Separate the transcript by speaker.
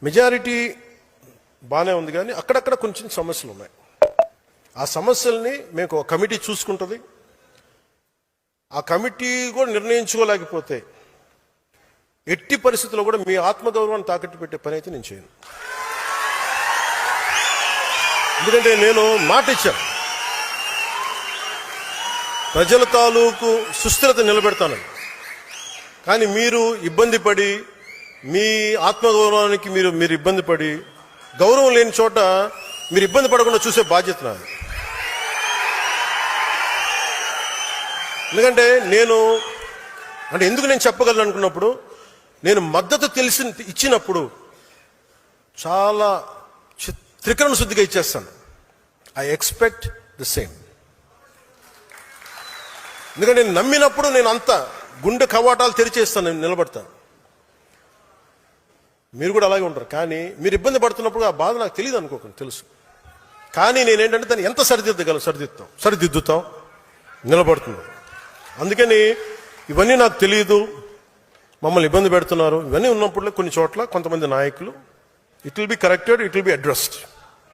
Speaker 1: Majority బాగానే ఉంది, కానీ అక్కడక్కడ కొంచెం సమస్యలు ఉన్నాయి. ఆ సమస్యల్ని మేము ఒక కమిటీ చూసుకుంటుంది. ఆ కమిటీ కూడా నిర్ణయించుకోలేకపోతే ఎట్టి పరిస్థితుల్లో కూడా మీ ఆత్మగౌరవాన్ని తాకట్టు పెట్టే పని అయితే నేను చేయను. ఎందుకంటే నేను మాట ఇచ్చాను, ప్రజల తాలూకు సుస్థిరత నిలబెడతానని. కానీ మీరు ఇబ్బంది పడి, మీ ఆత్మగౌరవానికి మీరు ఇబ్బంది పడి, గౌరవం లేని చోట మీరు ఇబ్బంది పడకుండా చూసే బాధ్యత నాది. ఎందుకంటే ఎందుకు నేను చెప్పగలను అనుకున్నప్పుడు, నేను మద్దతు ఇచ్చినప్పుడు చాలా త్రికరణ శుద్ధిగా ఇచ్చేస్తాను. I expect the same. ఎందుకంటే నేను నమ్మినప్పుడు నేను అంతా గుండె కవాటాలు తెరిచేస్తాను, నేను నిలబడతాను. మీరు కూడా అలాగే ఉంటారు. కానీ మీరు ఇబ్బంది పడుతున్నప్పుడు ఆ బాధ నాకు తెలియదు అనుకోకండి, తెలుసు. కానీ నేనేంటంటే దాన్ని ఎంత సరిదిద్దుతాం, నిలబడుతుంది. అందుకని ఇవన్నీ నాకు తెలియదు, మమ్మల్ని ఇబ్బంది పెడుతున్నారు, ఇవన్నీ ఉన్నప్పుడు కొన్ని చోట్ల కొంతమంది నాయకులు, it will be corrected, it will be addressed.